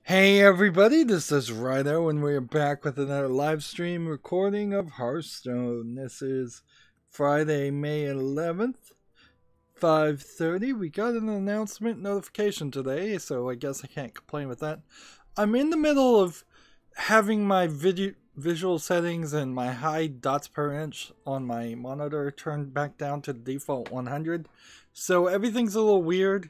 Hey everybody, this is Rydo and we're back with another live stream recording of Hearthstone. This is Friday, May 11th, 5:30. We got an announcement notification today, so I guess I can't complain with that. I'm in the middle of having my visual settings and my high dots per inch on my monitor turned back down to the default 100. So everything's a little weird.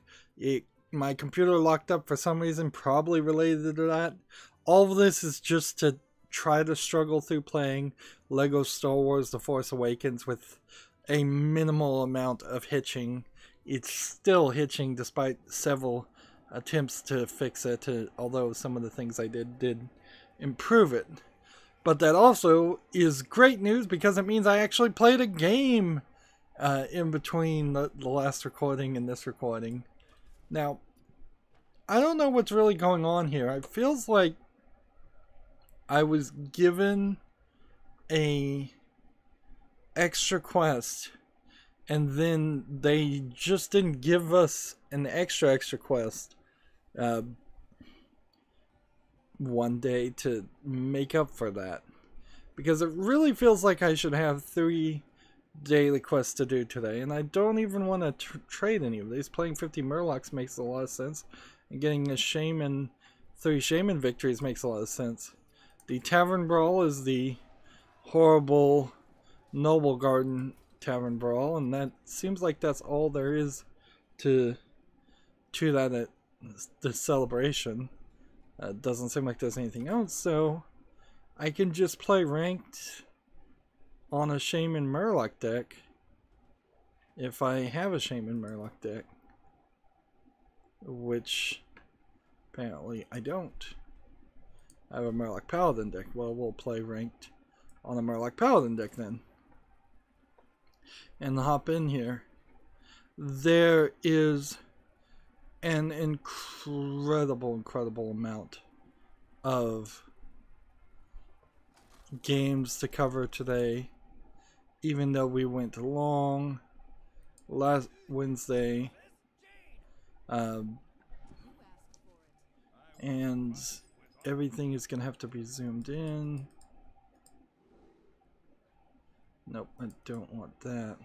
My computer locked up for some reason, probably related to that. All of this is just to try to struggle through playing Lego Star Wars The Force Awakens with a minimal amount of hitching. It's still hitching despite several attempts to fix it, although some of the things I did improve it. But that also is great news because it means I actually played a game in between the last recording and this recording. Now, I don't know what's really going on here. It feels like I was given a extra quest and then they just didn't give us an extra quest one day to make up for that. Because it really feels like I should have 3 daily quests to do today, and I don't even want to trade any of these. Playing 50 Murlocs makes a lot of sense, and getting a Shaman, 3 Shaman victories makes a lot of sense. The Tavern Brawl is the horrible Noble Garden Tavern Brawl, and that seems like that's all there is to that the celebration. Doesn't seem like there's anything else, so I can just play ranked on a Shaman Murloc deck if I have a Shaman Murloc deck, which apparently I don't. I have a Murloc Paladin deck. Well, we'll play ranked on a Murloc Paladin deck then. And hop in here. There is an incredible amount of games to cover today. Even though we went long last Wednesday, and everything is gonna have to be zoomed in. Nope, I don't want that.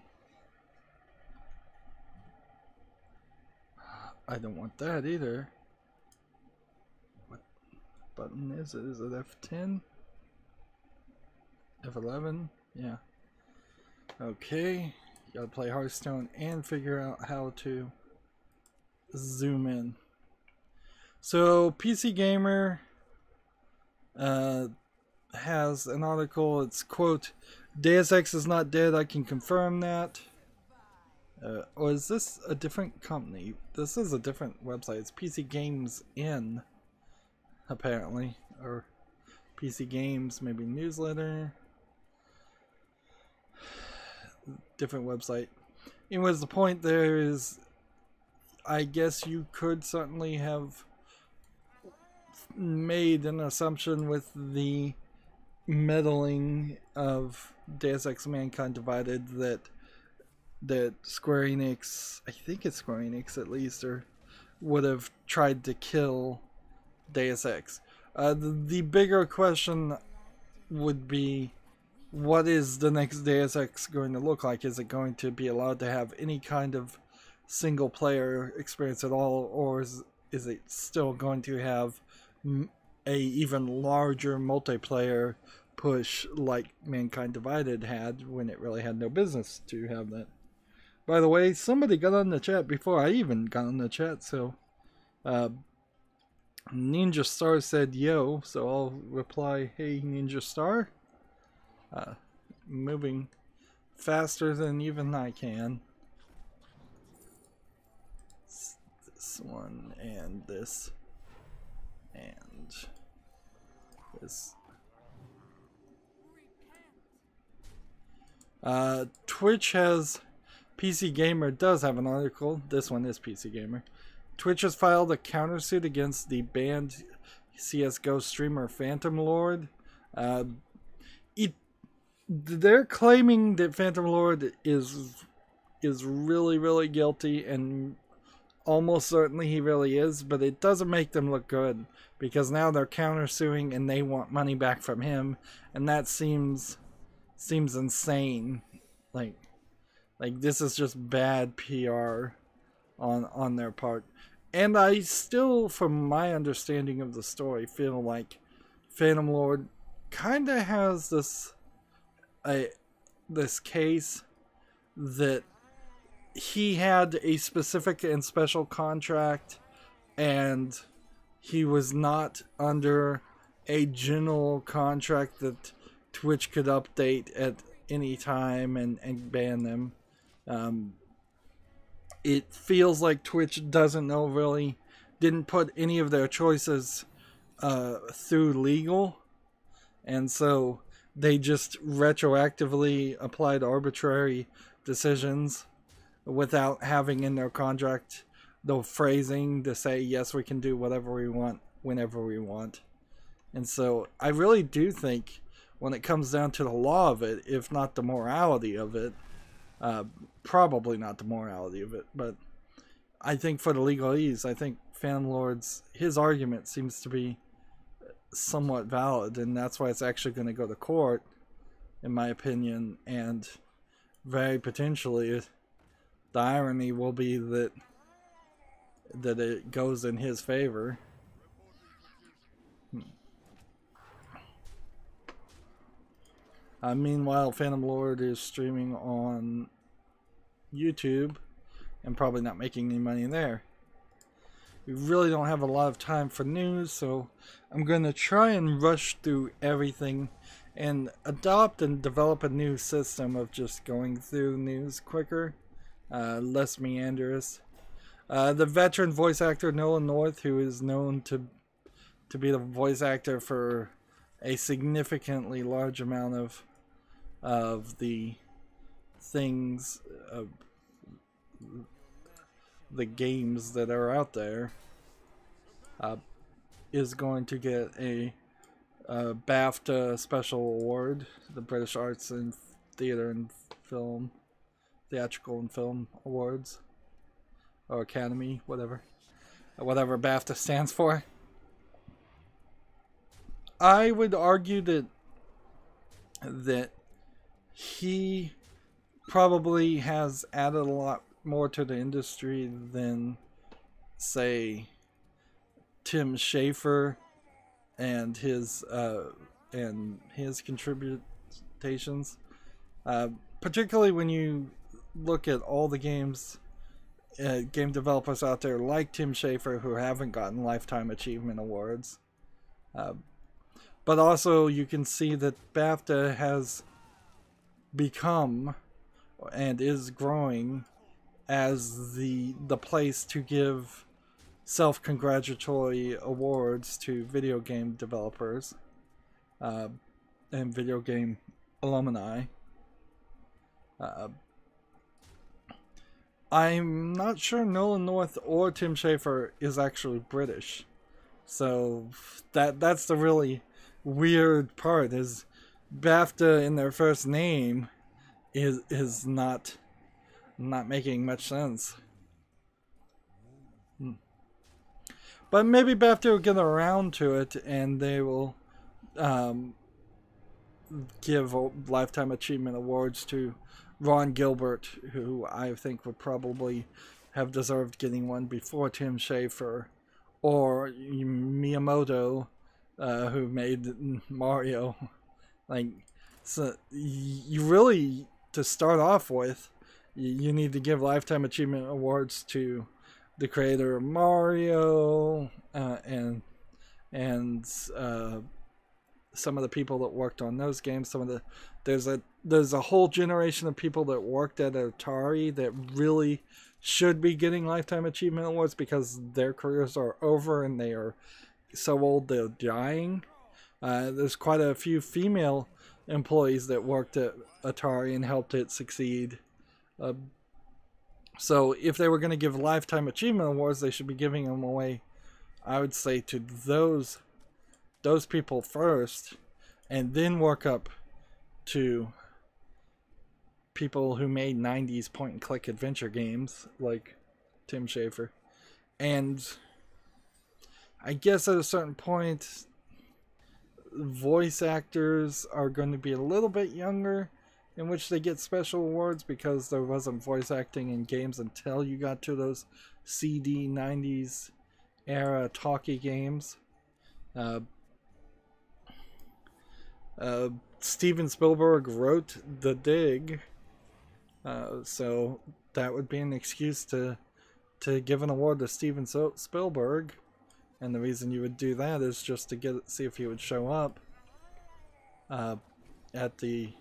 I don't want that either. What button is it? Is it F10? F11? Yeah. Okay, gotta play Hearthstone and figure out how to zoom in. So PC Gamer has an article. It's quote, Deus Ex is not dead, I can confirm that. Or is this a different company? This is a different website. It's PC Games In, apparently. Or PC Games, maybe newsletter. Different website. Anyways, the point there is, I guess you could certainly have made an assumption with the meddling of Deus Ex Mankind Divided that Square Enix, I think it's Square Enix at least, or would have tried to kill Deus Ex. The bigger question would be, what is the next Deus Ex going to look like? Is it going to be allowed to have any kind of single player experience at all, or is it still going to have a even larger multiplayer push like Mankind Divided had when it really had no business to have that? By the way, somebody got on the chat before I even got on the chat, so Ninja Star said yo, so I'll reply, hey Ninja Star. Moving faster than even I can. This one and this and this. Twitch has, PC Gamer does have an article. This one is PC Gamer. Twitch has filed a countersuit against the banned CSGO streamer Phantom Lord. They're claiming that Phantom Lord is really guilty, and almost certainly he really is, but it doesn't make them look good because now they're countersuing and they want money back from him, and that seems insane. Like this is just bad PR on their part. And I still, from my understanding of the story, feel like Phantom Lord kind of has this case that he had a specific and special contract, and he was not under a general contract that Twitch could update at any time and ban them. It feels like Twitch didn't put any of their choices through legal, and so they just retroactively applied arbitrary decisions without having in their contract the phrasing to say, yes, we can do whatever we want whenever we want. And so I really do think when it comes down to the law of it, if not the morality of it, probably not the morality of it, but I think for the legalese, I think Phantom Lord's, his argument seems to be somewhat valid, and that's why it's actually going to go to court, in my opinion, and very potentially the irony will be that it goes in his favor. Meanwhile, Phantom Lord is streaming on YouTube and probably not making any money there. We really don't have a lot of time for news, so I'm going to try and rush through everything and adopt and develop a new system of just going through news quicker, less meanders. The veteran voice actor Nolan North, who is known to be the voice actor for a significantly large amount of the things, the games that are out there, is going to get a BAFTA special award, the British Arts and Theatre and Film, Theatrical and Film Awards, or Academy, whatever BAFTA stands for. I would argue that he probably has added a lot more to the industry than, say, Tim Schafer and his contributions, particularly when you look at all the game developers out there like Tim Schafer who haven't gotten Lifetime Achievement Awards. But also you can see that BAFTA has become and is growing as the place to give self-congratulatory awards to video game developers and video game alumni. I'm not sure Nolan North or Tim Schafer is actually British, so that's the really weird part, is BAFTA in their first name is not making much sense. But maybe BAFTA will get around to it and they will give Lifetime Achievement Awards to Ron Gilbert, who I think would probably have deserved getting one before Tim Schafer, or Miyamoto, who made Mario. Like, so you really, to start off with, you need to give Lifetime Achievement Awards to the creator of Mario, and some of the people that worked on those games. There's a whole generation of people that worked at Atari that really should be getting Lifetime Achievement Awards because their careers are over and they are so old they're dying. There's quite a few female employees that worked at Atari and helped it succeed. So if they were going to give Lifetime Achievement Awards, they should be giving them away, I would say, to those people first, and then work up to people who made 90s point-and-click adventure games like Tim Schafer. And I guess at a certain point, voice actors are going to be a little bit younger, in which they get special awards, because there wasn't voice acting in games until you got to those CD 90s era talkie games. Steven Spielberg wrote The Dig, so that would be an excuse to give an award to Steven Spielberg. And the reason you would do that is just to see if he would show up at the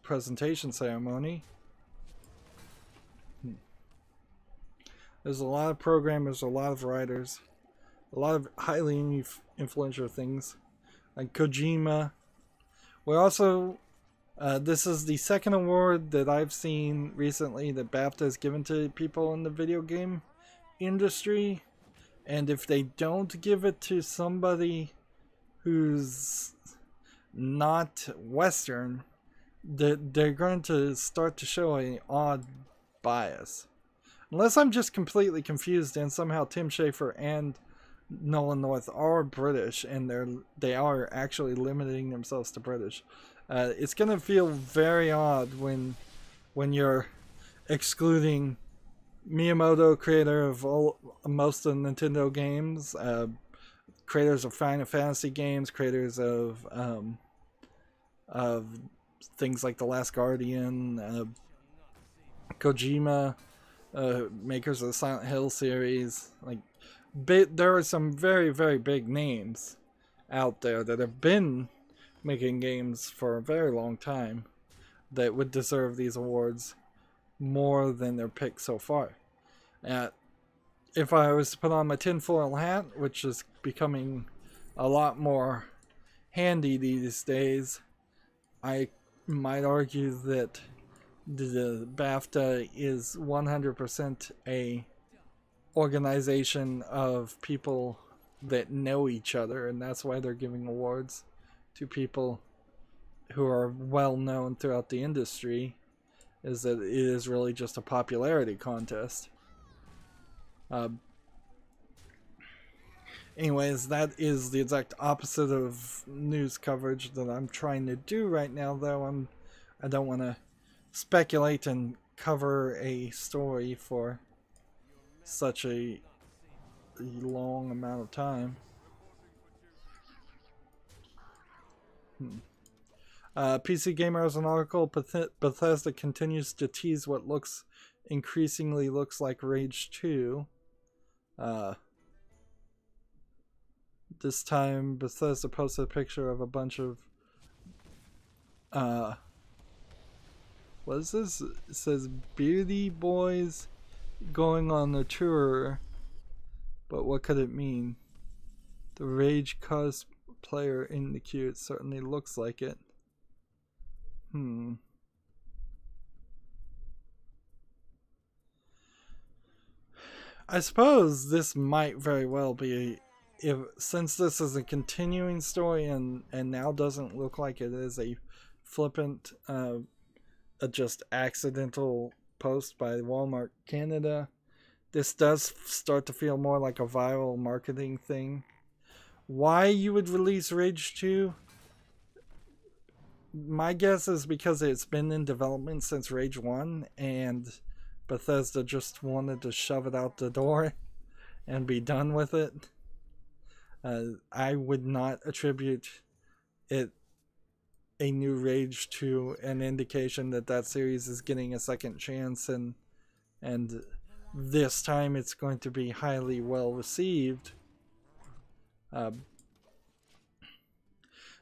presentation ceremony. There's a lot of programmers, a lot of writers, a lot of highly influential things, like Kojima. We're also, this is the second award that I've seen recently that BAFTA has given to people in the video game industry, and if they don't give it to somebody who's not Western, they're going to start to show an odd bias. Unless I'm just completely confused and somehow Tim Schafer and Nolan North are British and they are actually limiting themselves to British. It's going to feel very odd when you're excluding Miyamoto, creator of most of the Nintendo games, creators of Final Fantasy games, creators of things like The Last Guardian, Kojima, makers of the Silent Hill series. Like, there are some very, very big names out there that have been making games for a very long time that would deserve these awards more than their pick so far. If I was to put on my tinfoil hat, which is becoming a lot more handy these days, I might argue that the BAFTA is 100% a organization of people that know each other, and that's why they're giving awards to people who are well known throughout the industry, is that it is really just a popularity contest. Anyways, that is the exact opposite of news coverage that I'm trying to do right now, though. I don't want to speculate and cover a story for such a long amount of time. PC Gamer has an article. Bethesda continues to tease what increasingly looks like Rage 2. This time Bethesda posted a picture of a bunch of what is this? It says Beauty Boys going on a tour, but what could it mean? The Rage cosplayer in the queue, it certainly looks like it. I suppose this might very well be, since this is a continuing story and now doesn't look like it is a flippant, a just accidental post by Walmart Canada, this does start to feel more like a viral marketing thing. Why you would release Rage 2? My guess is because it's been in development since Rage 1 and Bethesda just wanted to shove it out the door and be done with it. I would not attribute a new Rage to an indication that series is getting a second chance, and this time it's going to be highly well received.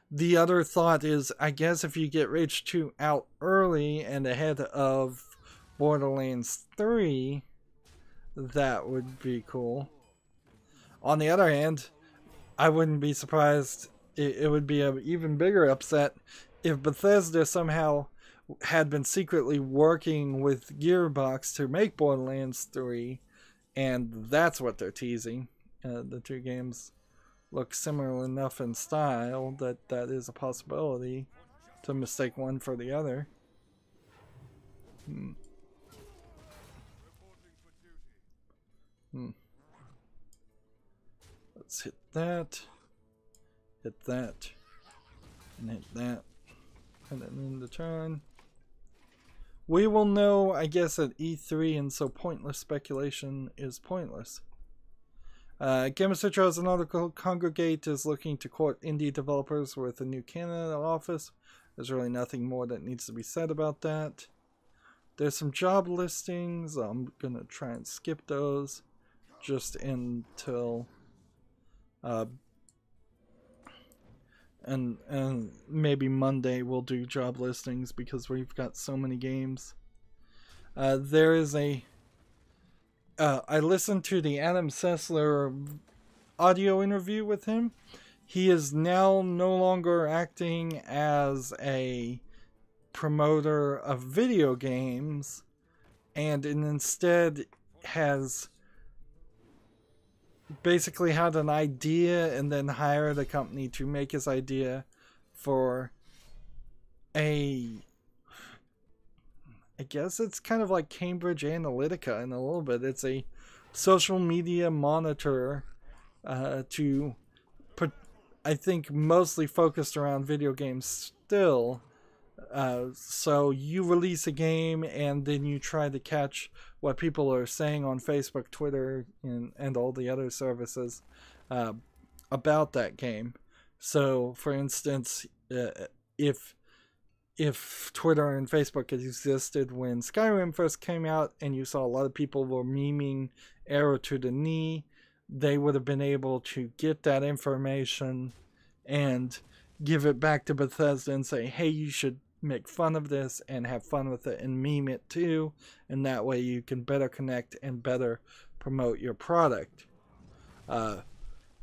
The other thought is, I guess if you get Rage 2 out early and ahead of Borderlands 3, that would be cool. On the other hand, I wouldn't be surprised. It would be an even bigger upset if Bethesda somehow had been secretly working with Gearbox to make Borderlands 3, and that's what they're teasing. The two games look similar enough in style that is a possibility to mistake one for the other. Let's hit that, and hit that, and then end the turn. We will know, I guess, at E3, and so pointless speculation is pointless. Game Central has an article. Congregate is looking to court indie developers with a new Canada office. There's really nothing more that needs to be said about that. There's some job listings. I'm gonna try and skip those just until and maybe Monday we'll do job listings because we've got so many games. There is a I listened to the Adam Sessler audio interview with him. He is now no longer acting as a promoter of video games, and instead has basically had an idea and then hired a company to make his idea for I guess it's kind of like Cambridge Analytica in a little bit. It's a social media monitor to put, I think, mostly focused around video games still. So you release a game and then you try to catch what people are saying on Facebook, Twitter, and all the other services about that game. So, for instance, if Twitter and Facebook existed when Skyrim first came out and you saw a lot of people were memeing Arrow to the Knee, they would have been able to get that information and give it back to Bethesda and say, hey, you should make fun of this and have fun with it and meme it too, and that way you can better connect and better promote your product.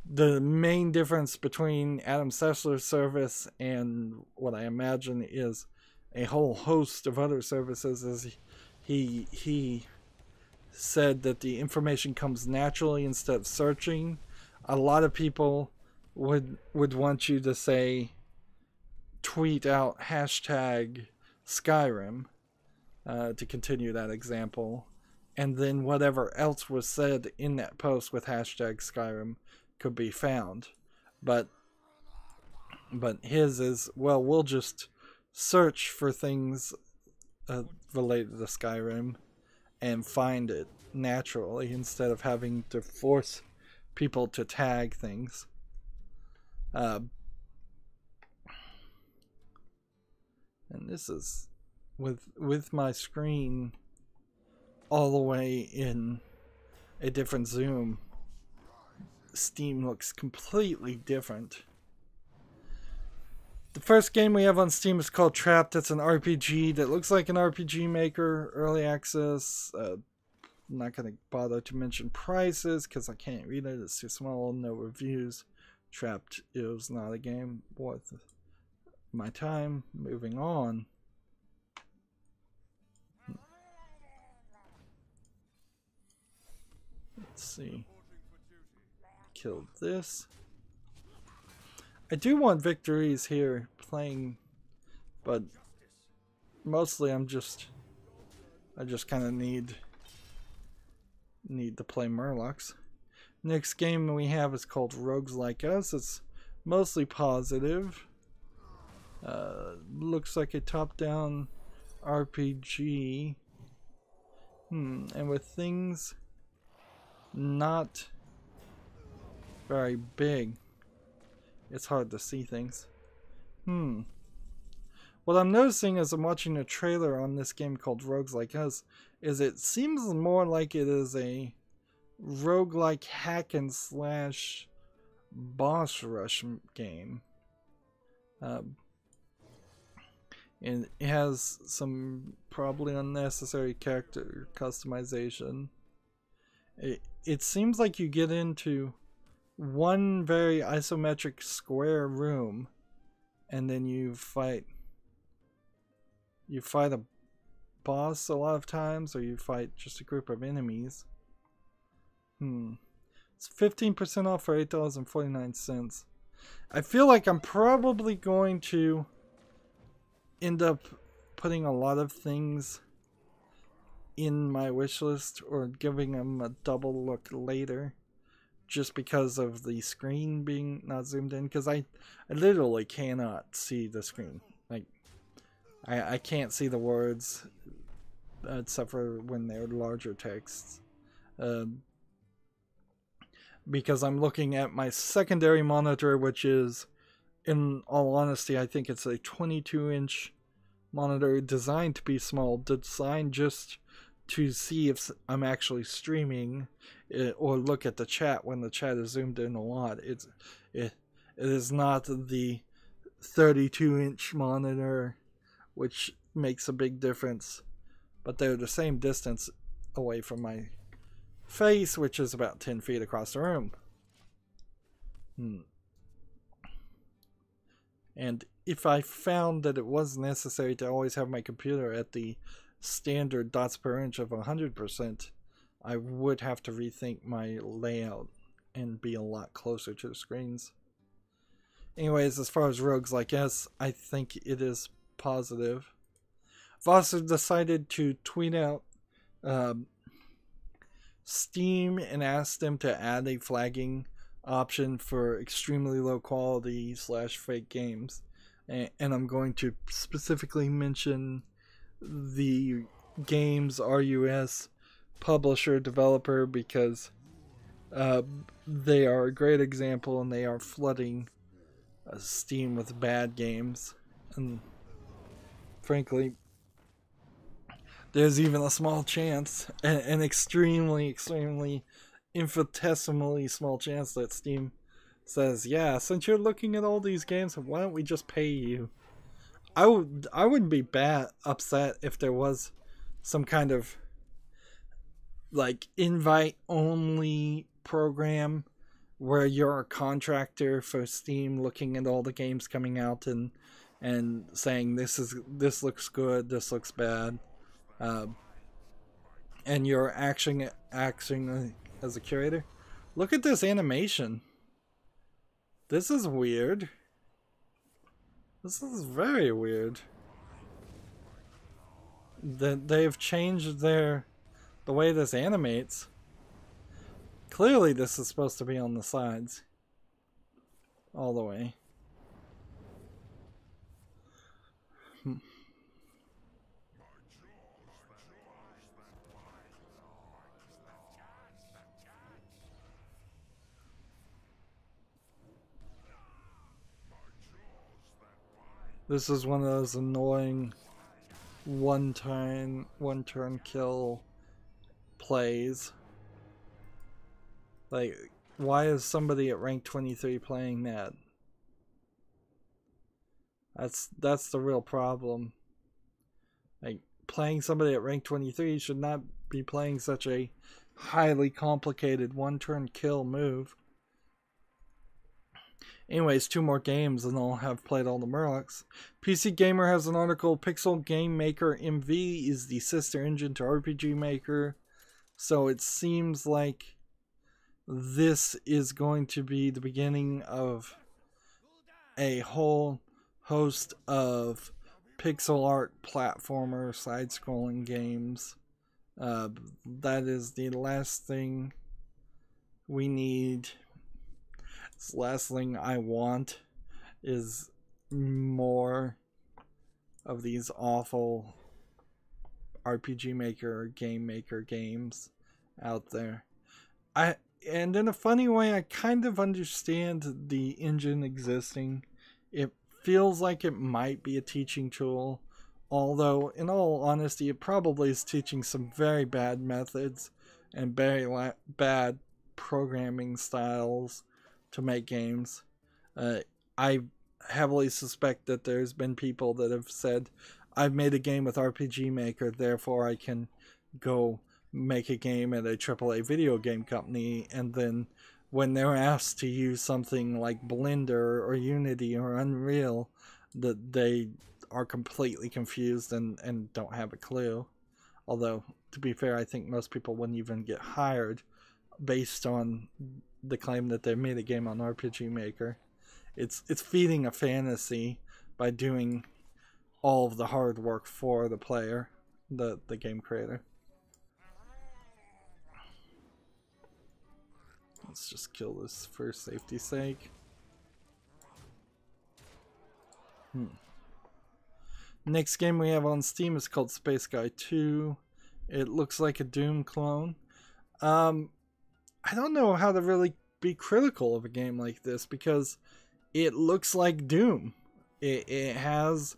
The main difference between Adam Sessler's service and what I imagine is a whole host of other services is he said that the information comes naturally instead of searching. A lot of people would want you to say, tweet out hashtag Skyrim to continue that example, and then whatever else was said in that post with hashtag Skyrim could be found. But his is, well, we'll just search for things related to Skyrim and find it naturally instead of having to force people to tag things. And this is with my screen all the way in a different zoom. Steam looks completely different. The first game we have on Steam is called Trapped. It's an RPG that looks like an RPG Maker, early access. I'm not going to bother to mention prices because I can't read it. It's too small, no reviews. Trapped is not a game worth my time. Moving on. Let's see. Kill this. I do want victories here playing, but mostly I just kind of need to play Murlocs. Next game we have is called Rogues Like Us. It's mostly positive. Looks like a top-down RPG. And with things not very big, it's hard to see things. What I'm noticing as I'm watching a trailer on this game called Rogues Like Us is it seems more like it is a roguelike hack and slash boss rush game. And it has some probably unnecessary character customization. It seems like you get into one very isometric square room and then you fight a boss a lot of times, or you fight just a group of enemies. It's 15% off for $8.49. I feel like I'm probably going to end up putting a lot of things in my wish list or giving them a double look later, just because of the screen being not zoomed in, because I literally cannot see the screen. Like, I can't see the words except for when they're larger texts. Because I'm looking at my secondary monitor, which is, in all honesty, I think it's a 22-inch monitor designed to be small, designed just to see if I'm actually streaming or look at the chat when the chat is zoomed in a lot. It is not the 32-inch monitor, which makes a big difference, but they're the same distance away from my face, which is about 10 feet across the room. And if I found that it was necessary to always have my computer at the standard dots per inch of 100%, I would have to rethink my layout and be a lot closer to the screens. Anyways, as far as rogues like S, I think it is positive. I've also decided to tweet out Steam and ask them to add a flagging option for extremely low quality / fake games, and I'm going to specifically mention the games RUS publisher developer, because they are a great example and they are flooding Steam with bad games, and frankly there's even a small chance, an extremely infinitesimally small chance, that Steam says, yeah, since you're looking at all these games, why don't we just pay you? I wouldn't be upset if there was some kind of like invite only program where you're a contractor for Steam looking at all the games coming out and saying this looks good, this looks bad. And you're acting as a curator. Look at this animation. This is weird. This is very weird. They've changed the way this animates. Clearly this is supposed to be on the sides all the way. This is one of those annoying one turn kill plays. Like, why is somebody at rank 23 playing that? That's the real problem. Like, playing somebody at rank 23 should not be playing such a highly complicated one-turn kill move. Anyways, 2 more games and I'll have played all the Murlocs. PC Gamer has an article, Pixel Game Maker MV is the sister engine to RPG Maker. So it seems like this is going to be the beginning of a whole host of pixel art platformer side-scrolling games. That is the last thing we need. The last thing I want is more of these awful RPG Maker, Game Maker games out there. And in a funny way, I kind of understand the engine existing. It feels like it might be a teaching tool, although in all honesty, it probably is teaching some very bad methods and very bad programming styles to make games. I heavily suspect that there's been people that have said, I've made a game with RPG Maker, therefore I can go make a game at a AAA video game company, and then when they're asked to use something like Blender or Unity or Unreal, that they are completely confused and don't have a clue. Although, to be fair, I think most people wouldn't even get hired based on the claim that they made a game on RPG Maker. It's feeding a fantasy by doing all of the hard work for the player, the game creator. Let's just kill this for safety's sake. Next game we have on Steam is called Space Guy 2. It looks like a Doom clone. I don't know how to really be critical of a game like this because it looks like Doom. It has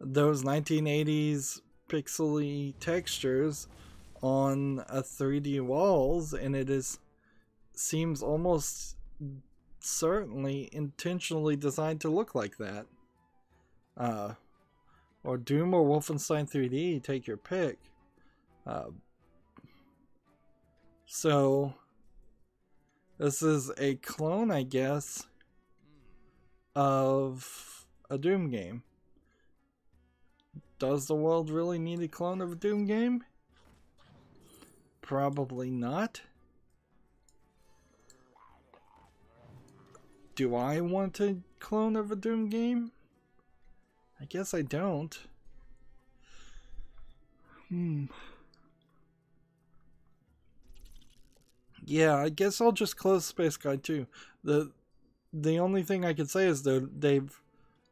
those 1980s pixely textures on a 3D walls, and it seems almost certainly intentionally designed to look like that. Or Doom or Wolfenstein 3D, take your pick. So this is a clone, I guess, of a Doom game. Does the world really need a clone of a Doom game? Probably not. Do I want a clone of a Doom game? I guess I don't. Yeah, I guess I'll just close Space Guy 2. The only thing I could say is that they've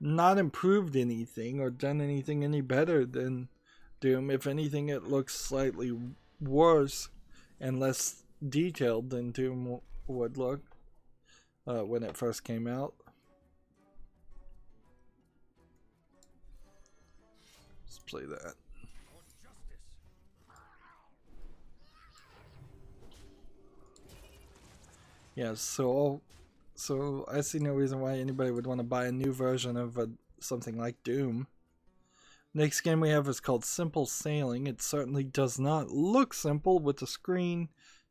not improved anything or done anything any better than Doom. If anything, it looks slightly worse and less detailed than Doom would look when it first came out. Let's play that. Yeah, so I see no reason why anybody would want to buy a new version of something like Doom. Next game we have is called Simple Sailing. It certainly does not look simple, with the screen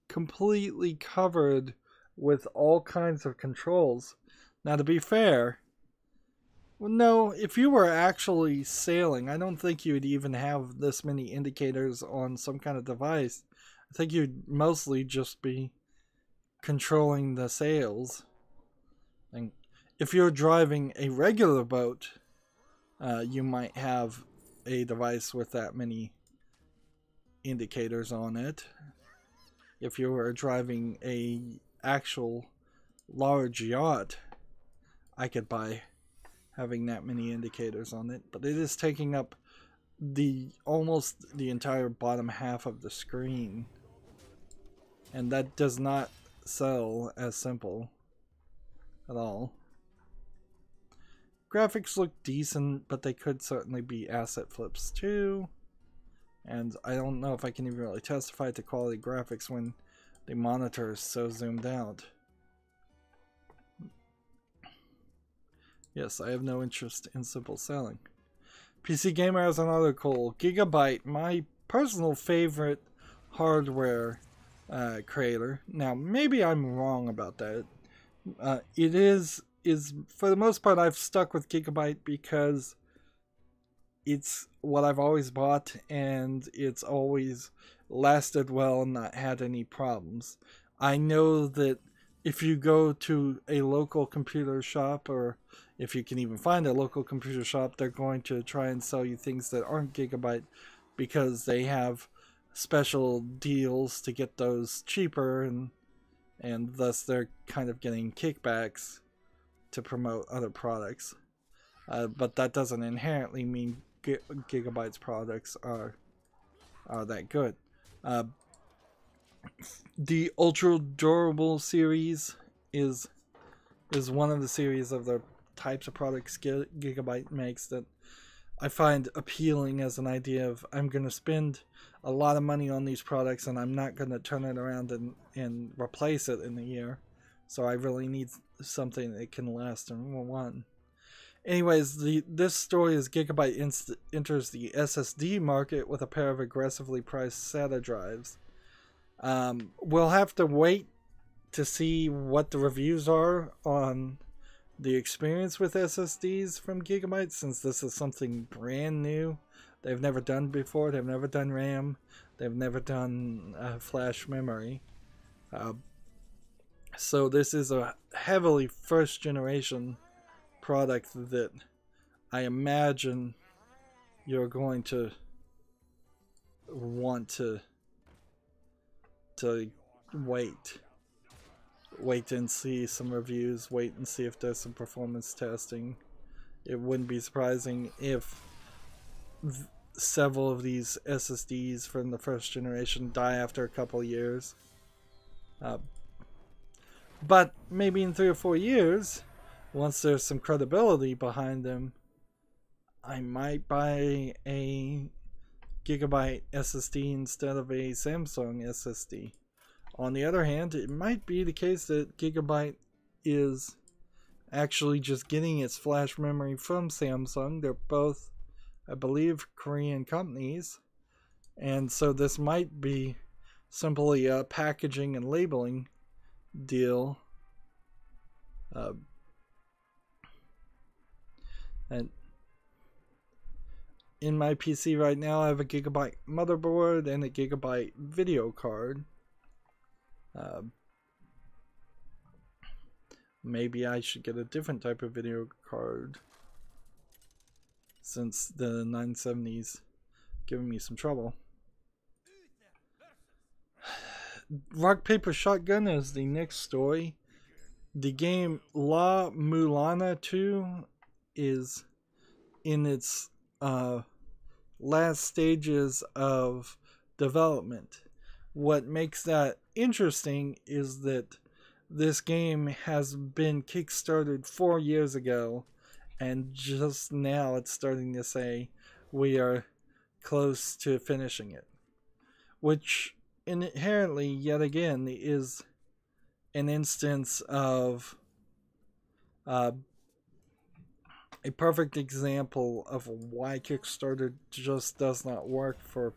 completely covered with all kinds of controls. Now, to be fair, well, no, if you were actually sailing, I don't think you would even have this many indicators on some kind of device. I think you'd mostly just be controlling the sails. And if you're driving a regular boat, you might have a device with that many indicators on it. If you were driving a actual large yacht, I could buy having that many indicators on it, but it is taking up almost the entire bottom half of the screen, and that does not sell as simple at all. Graphics look decent, but they could certainly be asset flips too, and I don't know if I can even really testify to quality graphics when the monitor is so zoomed out. Yes, I have no interest in Simple Sailing. PC Gamer has another call. Gigabyte, my personal favorite hardware creator. Now, maybe I'm wrong about that. It is for the most part, I've stuck with Gigabyte because it's what I've always bought, and it's always lasted well and not had any problems. I know that if you go to a local computer shop, or if you can even find a local computer shop, they're going to try and sell you things that aren't Gigabyte because they have special deals to get those cheaper, and thus they're kind of getting kickbacks to promote other products. But that doesn't inherently mean Gigabyte's products are that good. The Ultra Durable series is one of the series of the types of products Gigabyte makes that I find appealing as an idea of, I'm going to spend a lot of money on these products and I'm not going to turn it around and replace it in a year. So I really need something that can last and run. Anyways, this story is Gigabyte enters the SSD market with a pair of aggressively priced SATA drives. We'll have to wait to see what the reviews are on the experience with SSDs from Gigabyte, since this is something brand new. They've never done before. They've never done RAM. They've never done flash memory. So this is a heavily first generation product that I imagine you're going to want to wait wait and see some reviews, wait and see if there's some performance testing. It wouldn't be surprising if several of these SSDs from the first generation die after a couple years. But maybe in 3 or 4 years, once there's some credibility behind them, I might buy a Gigabyte SSD instead of a Samsung SSD. On the other hand, it might be the case that Gigabyte is actually just getting its flash memory from Samsung. They're both, I believe, Korean companies, and so this might be simply a packaging and labeling deal. And in my PC right now, I have a Gigabyte motherboard and a Gigabyte video card. Maybe I should get a different type of video card, since the 970's giving me some trouble. Rock Paper Shotgun is the next story. The game La Mulana 2 is in its last stages of development. What makes that interesting is that this game has been kickstarted 4 years ago, and just now it's starting to say we are close to finishing it, which inherently, yet again, is an instance of a perfect example of why Kickstarter just does not work for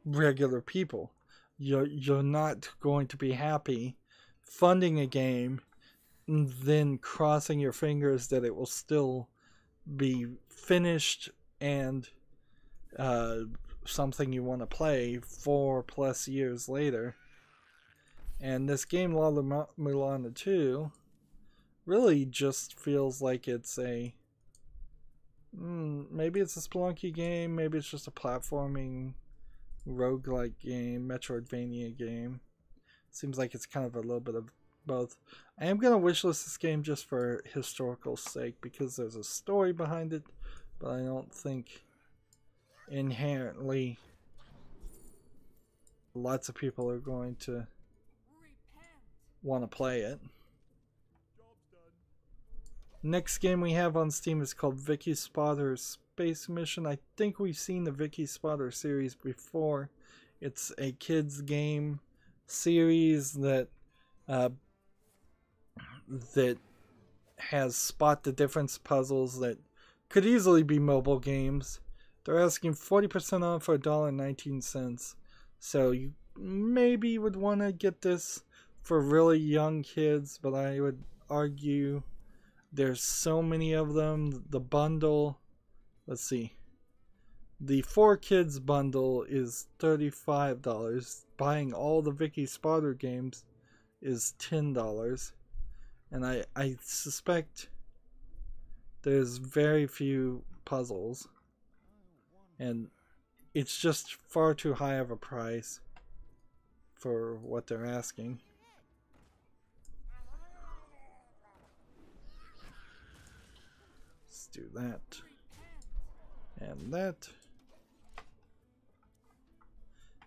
regular people. You're not going to be happy funding a game and then crossing your fingers that it will still be finished and something you want to play 4+ years later. And this game, La Mulana 2, really just feels like it's a maybe it's a Spelunky game, maybe it's just a platforming roguelike game, Metroidvania game. Seems like it's kind of a little bit of both. I am going to wishlist this game just for historical sake, because there's a story behind it, but I don't think inherently lots of people are going to want to play it. Next game we have on Steam is called Vicky Spotter's Space Mission. I think we've seen the Vicky Spotter series before. It's a kids game series that that has spot the difference puzzles that could easily be mobile games. They're asking 40% off for $1.19, so you maybe would want to get this for really young kids, but I would argue there's so many of them. The bundle, let's see, the 4 kids bundle is $35. Buying all the Vicky Spotter games is $10. And I suspect there's very few puzzles, and it's just far too high of a price for what they're asking. Let's do that and that.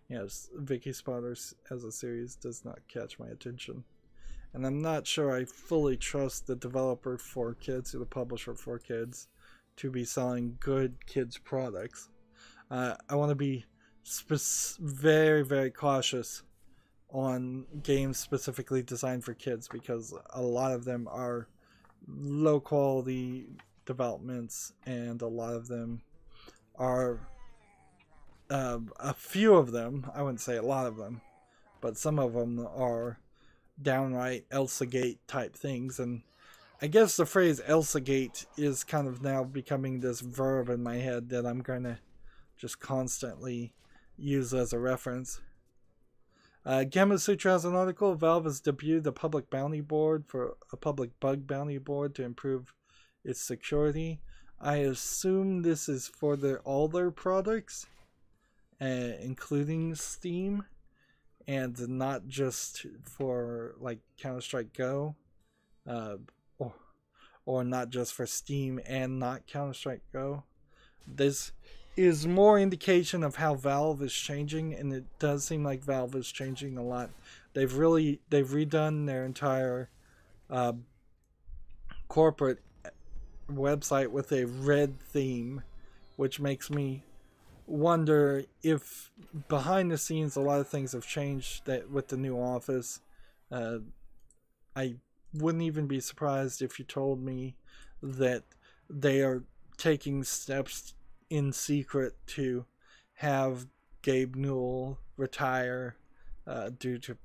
Yes, Vicky Spotters as a series does not catch my attention. And I'm not sure I fully trust the developer for kids or the publisher for kids to be selling good kids products. I want to be very, very cautious on games specifically designed for kids, because a lot of them are low quality developments, and a lot of them are a few of them, I wouldn't say a lot of them, but some of them are downright Elsa Gate type things. And I guess the phrase Elsa Gate is kind of now becoming this verb in my head that I'm going to just constantly use as a reference. Gamma Sutra has an article. Valve has debuted a public bounty board for a public bug bounty board to improve its security. I assume this is for all their products, including Steam. and not just for like Counter-Strike Go, uh, or not just for Steam and not Counter-Strike Go. This is more indication of how Valve is changing, and it does seem like Valve is changing a lot. They've redone their entire corporate website with a red theme, which makes me wonder if behind the scenes a lot of things have changed that with the new office. I wouldn't even be surprised if you told me that they are taking steps in secret to have Gabe Newell retire due to,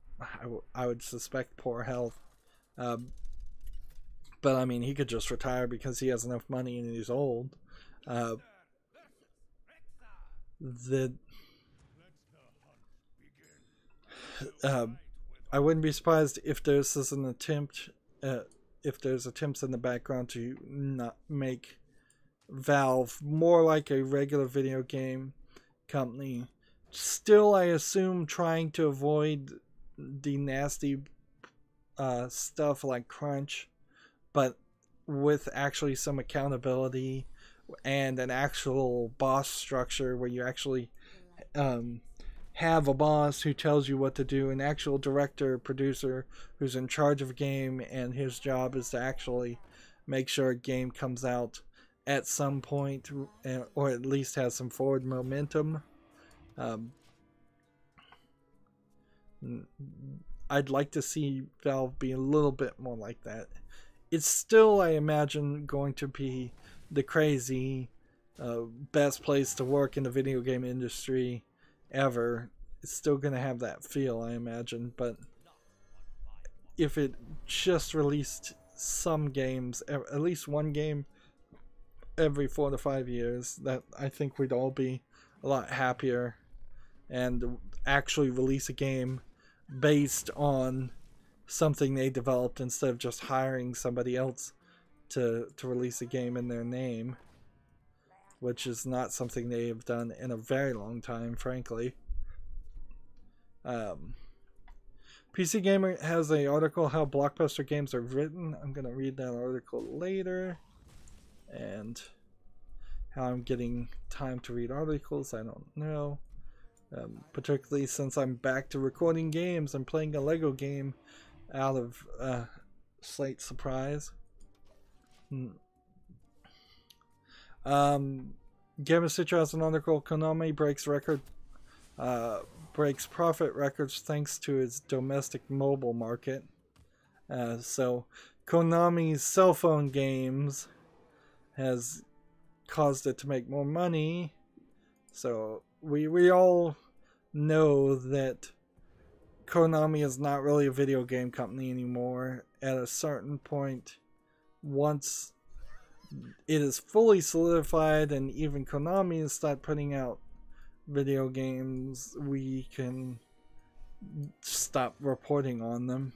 I would suspect, poor health. But I mean, he could just retire because he has enough money and he's old. I wouldn't be surprised if this is an attempt, if there's attempts in the background to not make Valve more like a regular video game company. Still, I assume trying to avoid the nasty stuff like crunch, but with actually some accountability and an actual boss structure where you actually have a boss who tells you what to do, an actual director, producer who's in charge of a game, and his job is to actually make sure a game comes out at some point, or at least has some forward momentum. I'd like to see Valve be a little bit more like that. It's still, I imagine, going to be the crazy best place to work in the video game industry ever. It's still going to have that feel, I imagine, but if it just released some games, at least one game every 4 to 5 years, that I think we'd all be a lot happier, and actually release a game based on something they developed instead of just hiring somebody else to release a game in their name, which is not something they have done in a very long time, frankly. PC Gamer has an article how blockbuster games are written. I'm going to read that article later. And how I'm getting time to read articles, I don't know. Particularly since I'm back to recording games. I'm playing a Lego game out of slight surprise. Gamer Citra has an article. Konami breaks profit records thanks to its domestic mobile market. So Konami's cell phone games has caused it to make more money. So we all know that Konami is not really a video game company anymore. At a certain point, once it is fully solidified and even Konami is start putting out video games, we can stop reporting on them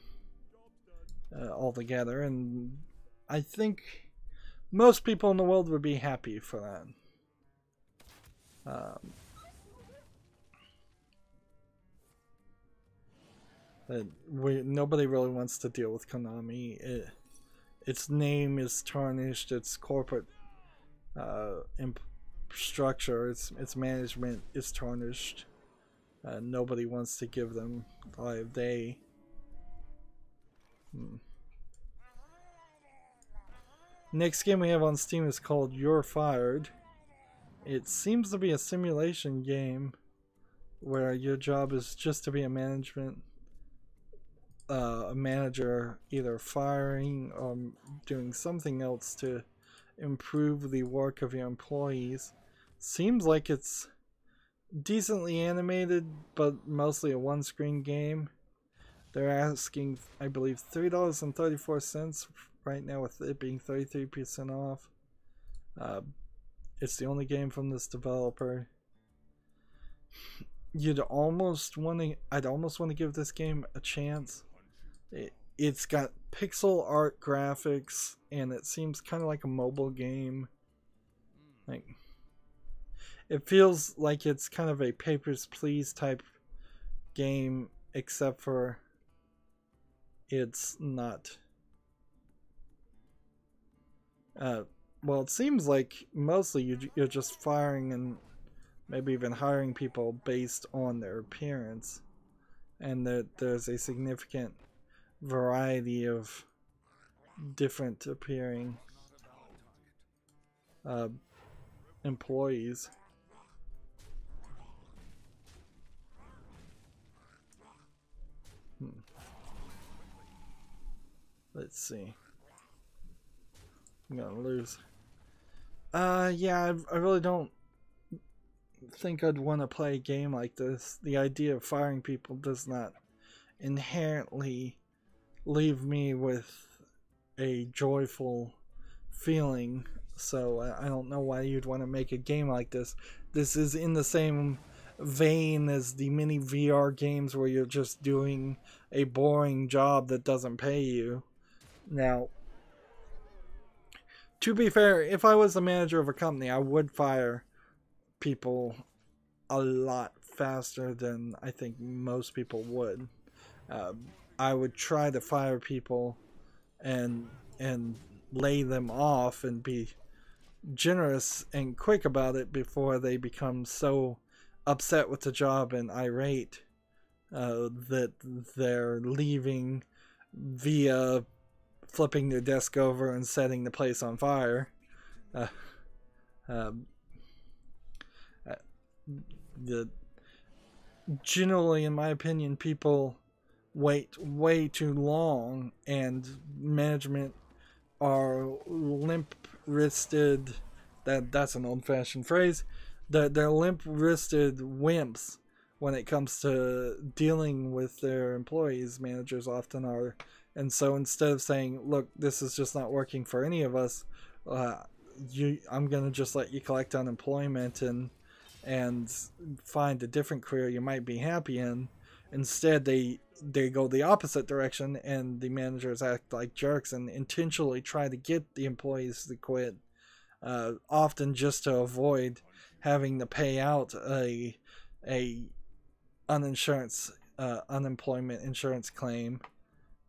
altogether, and I think most people in the world would be happy for that. Nobody really wants to deal with Konami. Its name is tarnished, its corporate structure, its management is tarnished. Nobody wants to give them live day. Next game we have on Steam is called You're Fired. It seems to be a simulation game where your job is just to be a manager, either firing or doing something else to improve the work of your employees. Seems like it's decently animated, but mostly a one-screen game. They're asking, I believe, $3.34 right now, with it being 33% off. It's the only game from this developer. I'd almost want to give this game a chance. It's got pixel art graphics, and it seems kind of like a mobile game. Like, it feels like it's kind of a Papers, Please type game, except for it's not. Well, it seems like mostly you're just firing and maybe even hiring people based on their appearance, and that there's a significant variety of different appearing employees. Let's see. I'm gonna lose. Yeah, I really don't think I'd want to play a game like this. The idea of firing people does not inherently leave me with a joyful feeling, so I don't know why you'd want to make a game like this. This is in the same vein as the mini VR games where you're just doing a boring job that doesn't pay you. Now, to be fair, if I was the manager of a company, I would fire people a lot faster than I think most people would. I would try to fire people and lay them off and be generous and quick about it before they become so upset with the job and irate that they're leaving via flipping their desk over and setting the place on fire. Generally, in my opinion, people wait way too long, and management are limp-wristed. That's an old-fashioned phrase. They're limp-wristed wimps when it comes to dealing with their employees. Managers often are. And so instead of saying, look, this is just not working for any of us, I'm going to just let you collect unemployment and find a different career you might be happy in. Instead, they go the opposite direction, and the managers act like jerks and intentionally try to get the employees to quit, often just to avoid having to pay out a unemployment insurance claim.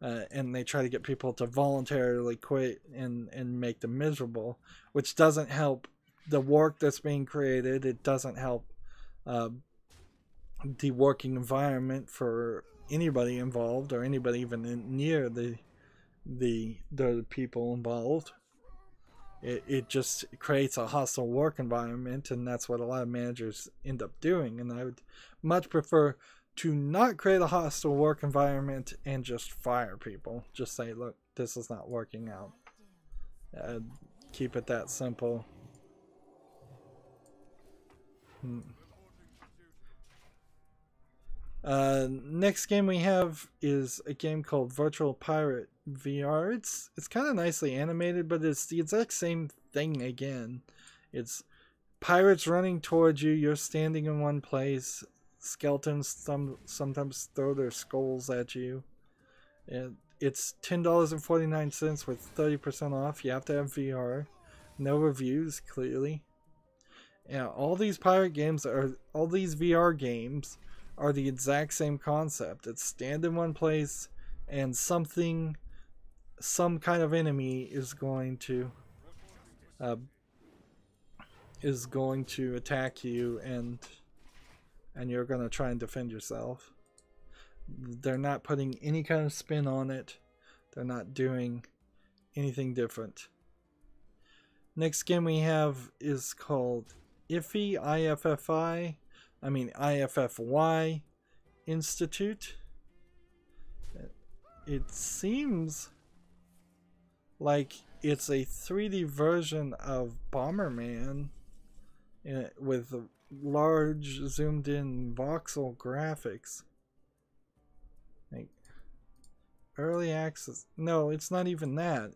And they try to get people to voluntarily quit and make them miserable, which doesn't help the work that's being created. It doesn't help the working environment for anybody involved or anybody even near the people involved. It just creates a hostile work environment, and that's what a lot of managers end up doing. And I would much prefer to not create a hostile work environment and just fire people. Just say, look, this is not working out. Keep it that simple. Next game we have is a game called Virtual Pirate VR. It's kind of nicely animated, but it's the exact same thing again. It's pirates running towards you. You're standing in one place. Skeletons sometimes throw their skulls at you. And it's $10.49 with 30% off. You have to have VR. No reviews, clearly. Yeah, all these VR games are the exact same concept. It's stand in one place and some kind of enemy is going to attack you, and you're going to try and defend yourself. They're not putting any kind of spin on it. They're not doing anything different. Next game we have is called IFFY, IFFY Institute. It seems like it's a 3D version of Bomberman with large zoomed in voxel graphics. Like early access. No, it's not even that.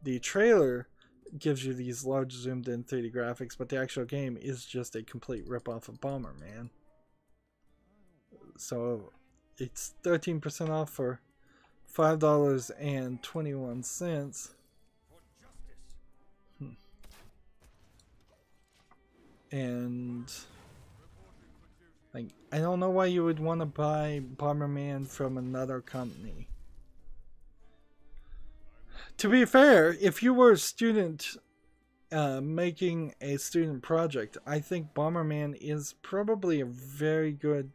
The trailer gives you these large zoomed in 3D graphics, but the actual game is just a complete ripoff of Bomberman. So it's 13% off for $5.21. And Like, I don't know why you would want to buy Bomberman from another company. To be fair, if you were a student making a student project, I think Bomberman is probably a very good,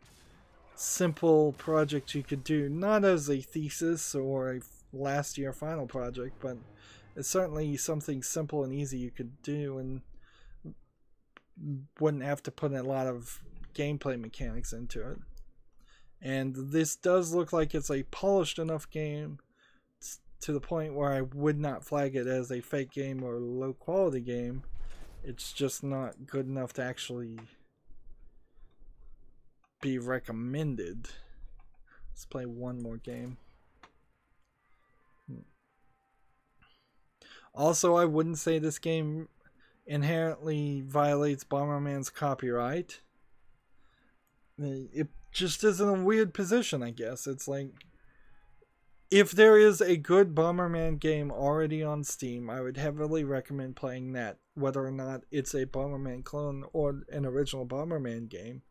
simple project you could do. Not as a thesis or a last year final project, but it's certainly something simple and easy you could do and wouldn't have to put a lot of gameplay mechanics into it. And this does look like it's a polished enough game to the point where I would not flag it as a fake game or low quality game. It's just not good enough to actually be recommended. Let's play one more game. Also, I wouldn't say this game inherently violates Bomberman's copyright. It just is in a weird position, I guess. It's like, if there is a good Bomberman game already on Steam, I would heavily recommend playing that, whether or not it's a Bomberman clone or an original Bomberman game.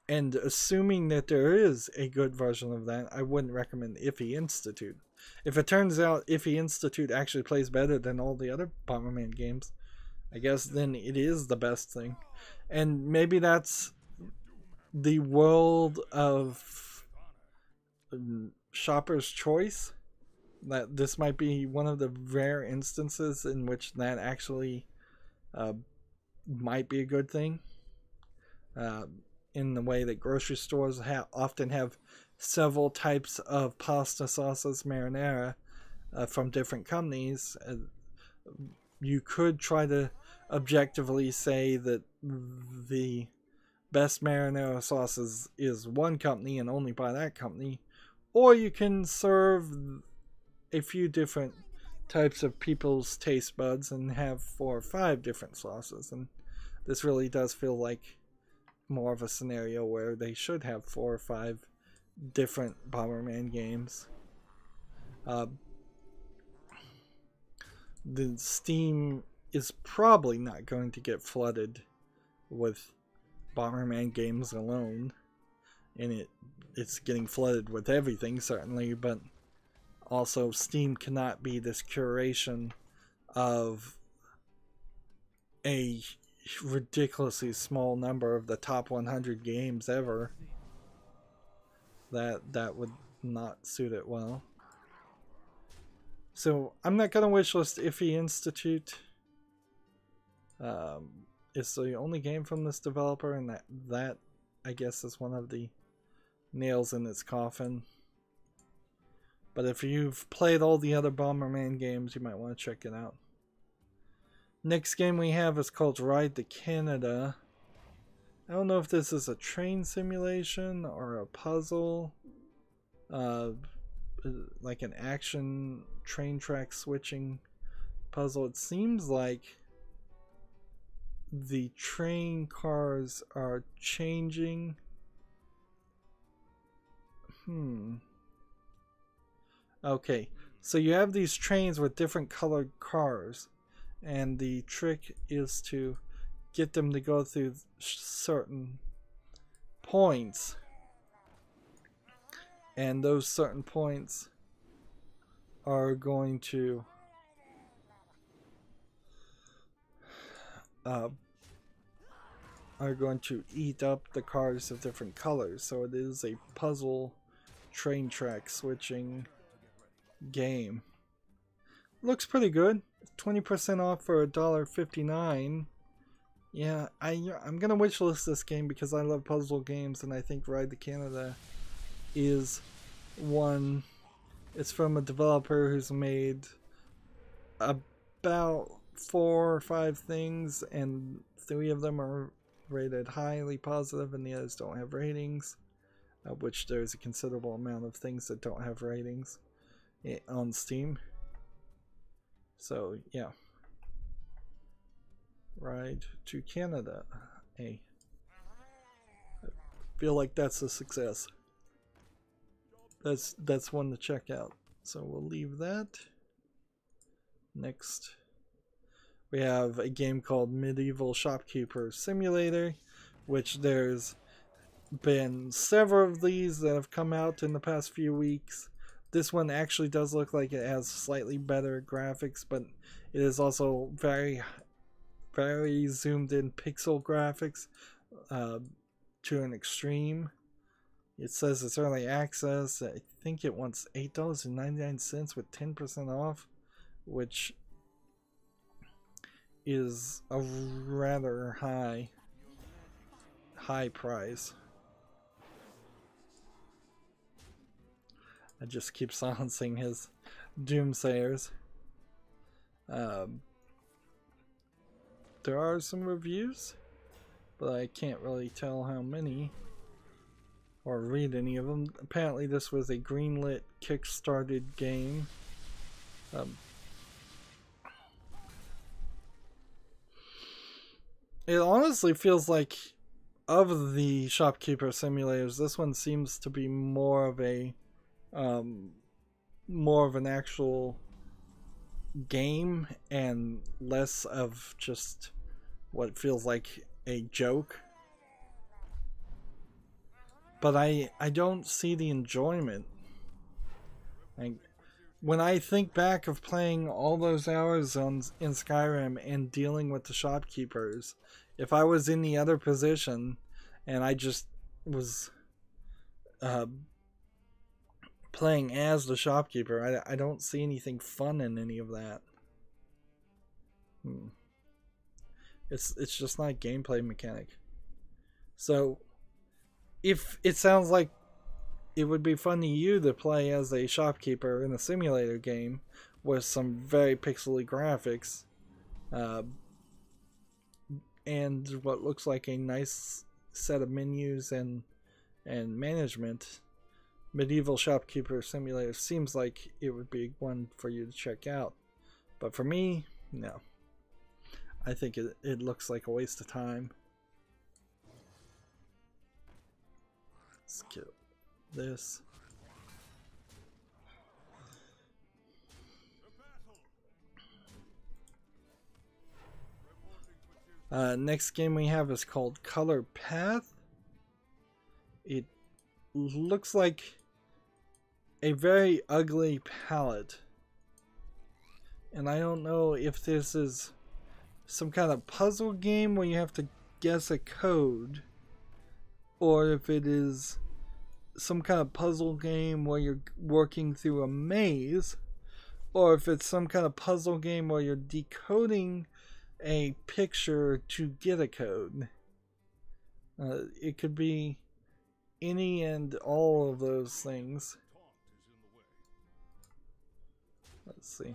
And assuming that there is a good version of that, I wouldn't recommend Iffy Institute. If it turns out Iffy Institute actually plays better than all the other Bomberman games, I guess then it is the best thing. And maybe that's the world of shopper's choice. That this might be one of the rare instances in which that actually might be a good thing. In the way that grocery stores often have several types of pasta sauces marinara from different companies. You could try to objectively say that the best marinara sauces is one company and only by that company, or you can serve a few different types of people's taste buds and have 4 or 5 different sauces. And this really does feel like more of a scenario where they should have 4 or 5 different Bomberman games. The Steam is probably not going to get flooded with Bomberman games alone, and it's getting flooded with everything, certainly, but also Steam cannot be this curation of a ridiculously small number of the top 100 games ever. That would not suit it well. So I'm not gonna wishlist Iffy Institute. It's the only game from this developer, and that I guess is one of the nails in its coffin. But if you've played all the other Bomberman games, you might want to check it out. Next game we have is called Ride to Canada. I don't know if this is a train simulation or a puzzle. Like an action train track switching puzzle. It seems like the train cars are changing. Okay, so you have these trains with different colored cars, and the trick is to get them to go through certain points, and those certain points are going to eat up the cars of different colors. So it is a puzzle train track switching game. Looks pretty good. 20% off for $1.59. Yeah, I'm gonna wishlist this game because I love puzzle games, and I think Ride to Canada is one. It's from a developer who's made about 4 or 5 things, and 3 of them are rated highly positive and the others don't have ratings, which there's a considerable amount of things that don't have ratings on Steam. So yeah, Ride to Canada. Hey, I feel like that's a success. That's one to check out. So we'll leave that. Next, we have a game called Medieval Shopkeeper Simulator, which there's been several of these that have come out in the past few weeks. This one actually does look like it has slightly better graphics, but it is also very, very zoomed in pixel graphics to an extreme. It says it's early access. I think it wants $8.99 with 10% off, which is a rather high price. I just keep silencing his doomsayers. There are some reviews, but I can't really tell how many or read any of them. Apparently this was a greenlit kickstarted game. It honestly feels like, of the shopkeeper simulators, this one seems to be more of an actual game and less of just what feels like a joke. But I don't see the enjoyment. Like, when I think back of playing all those hours in Skyrim and dealing with the shopkeepers, if I was in the other position and I just was playing as the shopkeeper, I don't see anything fun in any of that. It's just not a gameplay mechanic. So if it sounds like it would be fun to you to play as a shopkeeper in a simulator game with some very pixely graphics and what looks like a nice set of menus and management, Medieval Shopkeeper Simulator seems like it would be one for you to check out. But for me, no. I think it looks like a waste of time. Let's kill this. Next game we have is called Color Path. It looks like a very ugly palette. And I don't know if this is some kind of puzzle game where you have to guess a code, or if it is some kind of puzzle game where you're working through a maze, or if it's some kind of puzzle game where you're decoding a picture to get a code. It could be any and all of those things. Let's see.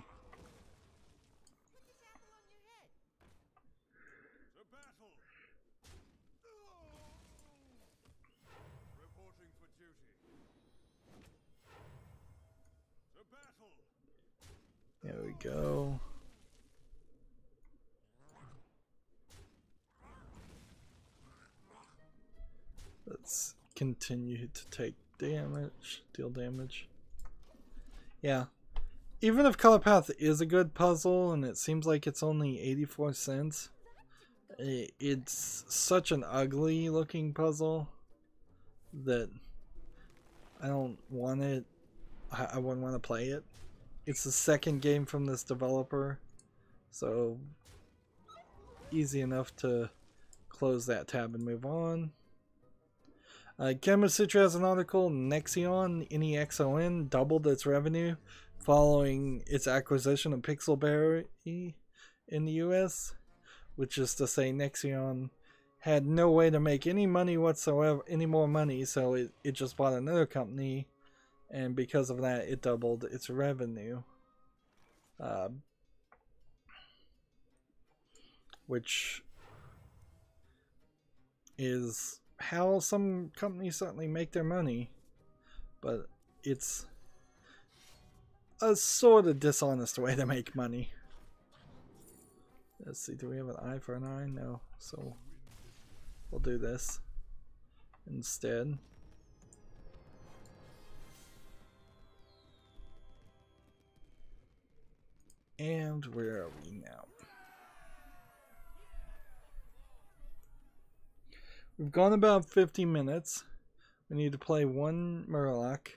There we go. Let's continue to take damage, deal damage. Yeah. Even if Color Path is a good puzzle and it seems like it's only 84 cents, it's such an ugly looking puzzle that I don't want it. I wouldn't want to play it. It's the second game from this developer, so easy enough to close that tab and move on. Gamasutra has an article. Nexion, N-E-X-O-N, doubled its revenue following its acquisition of Pixelberry in the US, which is to say Nexion had no way to make any money whatsoever, any more money, so it just bought another company, and because of that it doubled its revenue. Which is how some companies certainly make their money, but it's a sort of dishonest way to make money. Let's see, do we have an eye for an eye? No, so we'll do this instead. And where are we now? We've gone about 50 minutes. We need to play one Murloc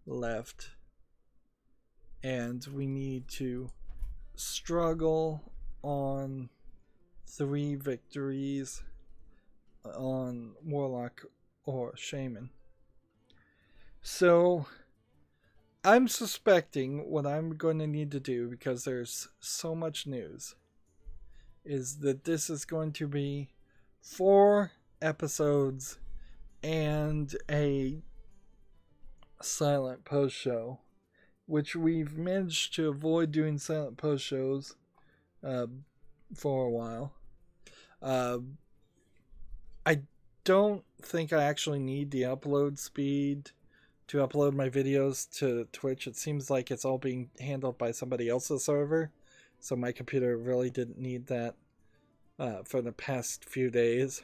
left. And we need to struggle on 3 victories on Warlock or Shaman. So I'm suspecting what I'm going to need to do, because there's so much news, is that this is going to be 4 episodes and a silent post show, which we've managed to avoid doing silent post shows for a while. I don't think I actually need the upload speed to upload my videos to Twitch. It seems like it's all being handled by somebody else's server, so my computer really didn't need that for the past few days.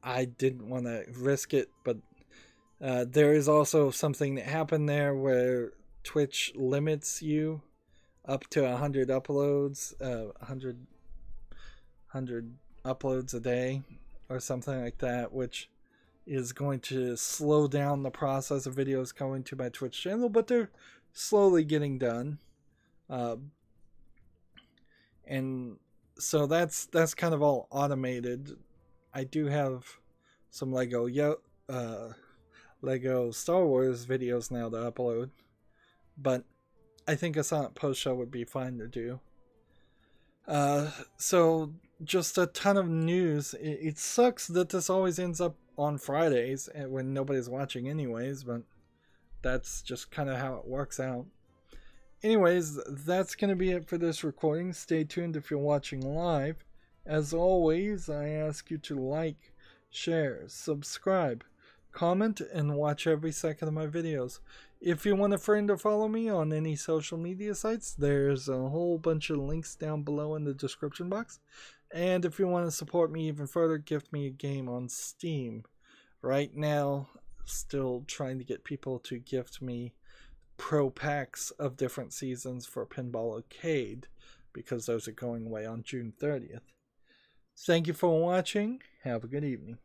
I didn't want to risk it, but there is also something that happened there where Twitch limits you up to 100 uploads, 100 uploads a day or something like that, which is going to slow down the process of videos coming to my Twitch channel, but they're slowly getting done. And so that's kind of all automated. I do have some Lego Star Wars videos now to upload, but I think a silent post show would be fine to do. So just a ton of news. It sucks that this always ends up on Fridays when nobody's watching anyways, but that's just kind of how it works out. Anyways, that's going to be it for this recording. Stay tuned if you're watching live. As always, I ask you to like, share, subscribe, comment, and watch every second of my videos. If you want a friend or follow me on any social media sites, there's a whole bunch of links down below in the description box. And if you want to support me even further, gift me a game on Steam. Right now, still trying to get people to gift me pro packs of different seasons for Pinball Arcade, because those are going away on June 30th. Thank you for watching. Have a good evening.